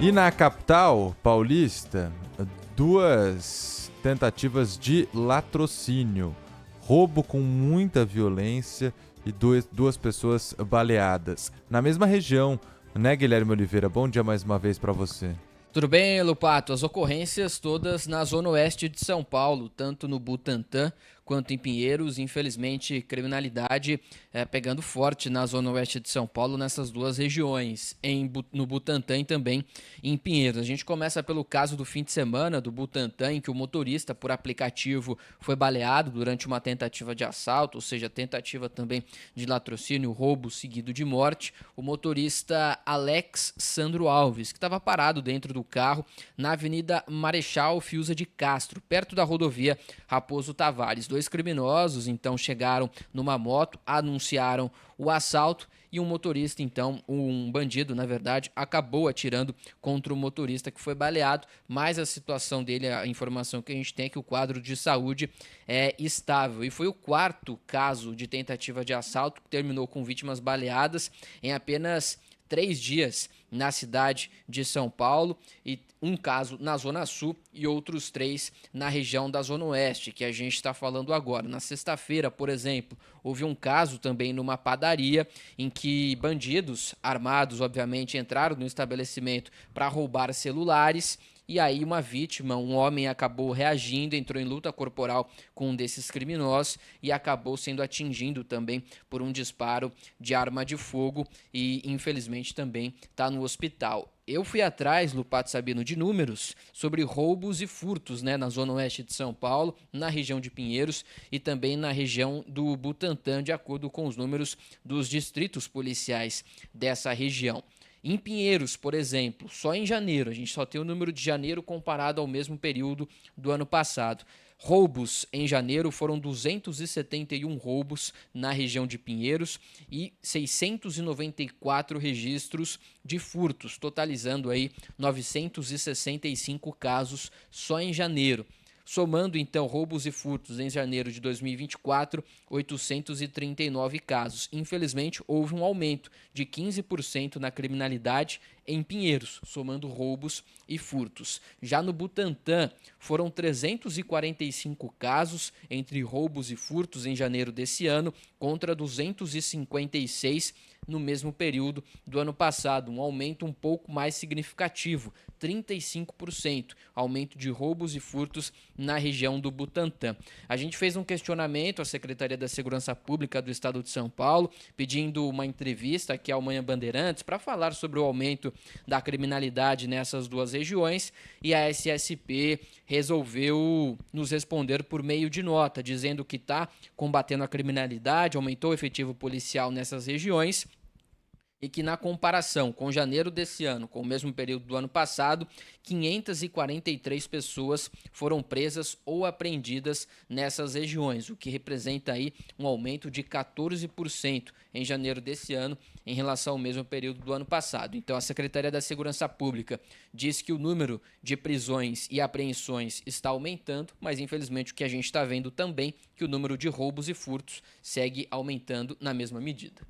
E na capital paulista, 2 tentativas de latrocínio, roubo com muita violência e duas pessoas baleadas. Na mesma região, né, Guilherme Oliveira? Bom dia mais uma vez para você. Tudo bem, Lupato? As ocorrências todas na zona oeste de São Paulo, tanto no Butantã quanto em Pinheiros. Infelizmente, criminalidade pegando forte na zona oeste de São Paulo, nessas duas regiões, no Butantã e também em Pinheiros. A gente começa pelo caso do fim de semana do Butantã, em que o motorista por aplicativo foi baleado durante uma tentativa de assalto, ou seja, tentativa também de latrocínio, roubo seguido de morte. O motorista Alex Sandro Alves, que estava parado dentro do carro na Avenida Marechal Fiuza de Castro, perto da rodovia Raposo Tavares. 2 criminosos então chegaram numa moto, anunciaram o assalto e um motorista, então, um bandido, na verdade, acabou atirando contra o motorista que foi baleado, mas a situação dele, a informação que a gente tem é que o quadro de saúde é estável. E foi o 4º caso de tentativa de assalto que terminou com vítimas baleadas em apenas 3 dias na cidade de São Paulo, e um caso na Zona Sul e outros 3 na região da Zona Oeste, que a gente está falando agora. Na sexta-feira, por exemplo, houve um caso também numa padaria em que bandidos armados, obviamente, entraram no estabelecimento para roubar celulares. E aí uma vítima, um homem, acabou reagindo, entrou em luta corporal com um desses criminosos e acabou sendo atingido também por um disparo de arma de fogo e infelizmente também está no hospital. Eu fui atrás, Lupato Sabino, de números sobre roubos e furtos, na zona oeste de São Paulo, na região de Pinheiros e também na região do Butantã, de acordo com os números dos distritos policiais dessa região. Em Pinheiros, por exemplo, só em janeiro, a gente só tem o número de janeiro comparado ao mesmo período do ano passado. Roubos em janeiro foram 271 roubos na região de Pinheiros e 694 registros de furtos, totalizando aí 965 casos só em janeiro. Somando, então, roubos e furtos em janeiro de 2024, 839 casos. Infelizmente, houve um aumento de 15% na criminalidade em Pinheiros, somando roubos e furtos. Já no Butantã, foram 345 casos entre roubos e furtos em janeiro desse ano, contra 256 no mesmo período do ano passado, um aumento um pouco mais significativo, 35%, aumento de roubos e furtos na região do Butantã. A gente fez um questionamento à Secretaria da Segurança Pública do Estado de São Paulo, pedindo uma entrevista aqui ao Manhã Bandeirantes para falar sobre o aumento da criminalidade nessas duas regiões, e a SSP resolveu nos responder por meio de nota, dizendo que está combatendo a criminalidade, aumentou o efetivo policial nessas regiões, e que na comparação com janeiro desse ano, com o mesmo período do ano passado, 543 pessoas foram presas ou apreendidas nessas regiões, o que representa aí um aumento de 14% em janeiro desse ano em relação ao mesmo período do ano passado. Então a Secretaria da Segurança Pública diz que o número de prisões e apreensões está aumentando, mas infelizmente o que a gente está vendo também é que o número de roubos e furtos segue aumentando na mesma medida.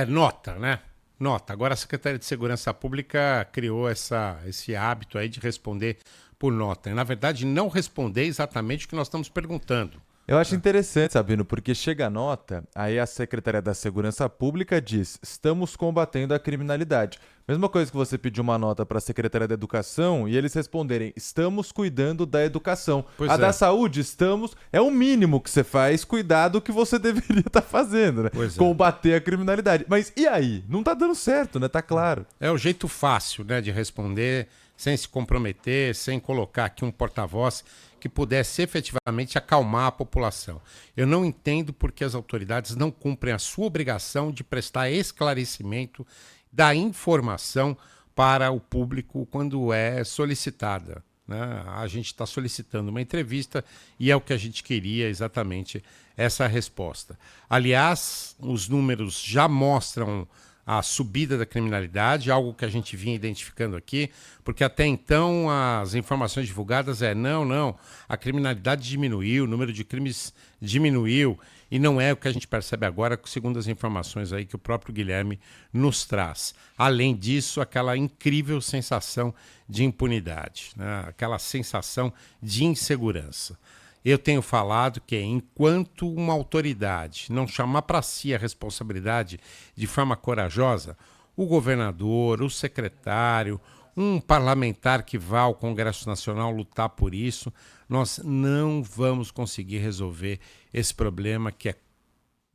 Nota, né? Nota. Agora a Secretaria de Segurança Pública criou esse hábito aí de responder por nota. E, na verdade, não responder exatamente o que nós estamos perguntando. Eu acho interessante, Sabino, porque chega a nota, aí a Secretaria da Segurança Pública diz: estamos combatendo a criminalidade. Mesma coisa que você pediu uma nota para a Secretaria da Educação e eles responderem: estamos cuidando da educação. Da saúde, estamos... É o mínimo que você faz, cuidar do que você deveria estar fazendo, né? Combater a criminalidade. Mas e aí? Não tá dando certo, né? Tá claro. É o jeito fácil, né, de responder, sem se comprometer, sem colocar aqui um porta-voz que pudesse efetivamente acalmar a população. Eu não entendo porque as autoridades não cumprem a sua obrigação de prestar esclarecimento da informação para o público quando é solicitada, né? A gente está solicitando uma entrevista e é o que a gente queria exatamente, essa resposta. Aliás, os números já mostram a subida da criminalidade, algo que a gente vinha identificando aqui, porque até então as informações divulgadas não, a criminalidade diminuiu, o número de crimes diminuiu, E não é o que a gente percebe agora, segundo as informações aí que o próprio Guilherme nos traz. Além disso, aquela incrível sensação de impunidade, né? Aquela sensação de insegurança. Eu tenho falado que enquanto uma autoridade não chamar para si a responsabilidade de forma corajosa, o governador, o secretário, um parlamentar que vá ao Congresso Nacional lutar por isso, nós não vamos conseguir resolver esse problema que é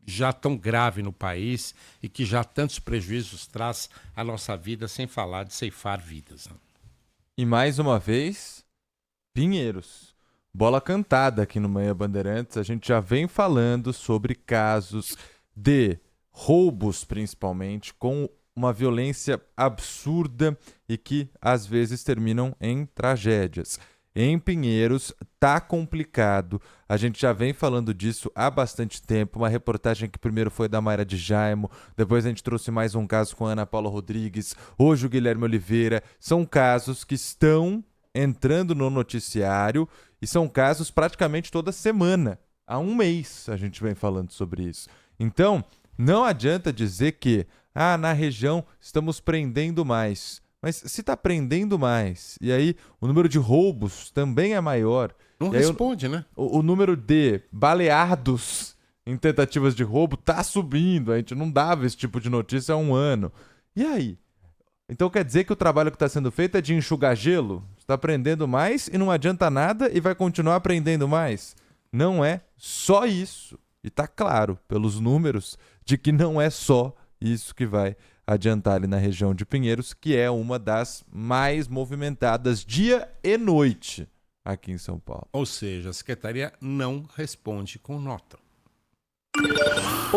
já tão grave no país e que já tantos prejuízos traz à nossa vida, sem falar de ceifar vidas. Né? E mais uma vez, Pinheiros. Bola cantada aqui no Manhã Bandeirantes. A gente já vem falando sobre casos de roubos, principalmente, com uma violência absurda e que às vezes terminam em tragédias. Em Pinheiros tá complicado. A gente já vem falando disso há bastante tempo. Uma reportagem que primeiro foi da Mayra de Jaimo, depois a gente trouxe mais um caso com a Ana Paula Rodrigues, hoje o Guilherme Oliveira. São casos que estão entrando no noticiário e são casos praticamente toda semana. Há um mês a gente vem falando sobre isso. Então, não adianta dizer que na região estamos prendendo mais. Mas se está prendendo mais, e aí o número de roubos também é maior. Não responde, né? O número de baleados em tentativas de roubo está subindo. A gente não dava esse tipo de notícia há um ano. E aí? Então quer dizer que o trabalho que está sendo feito é de enxugar gelo? Está aprendendo mais e não adianta nada e vai continuar aprendendo mais? Não é só isso. E está claro, pelos números, de que não é só isso que vai adiantar ali na região de Pinheiros, que é uma das mais movimentadas dia e noite aqui em São Paulo. Ou seja, a secretaria não responde com nota.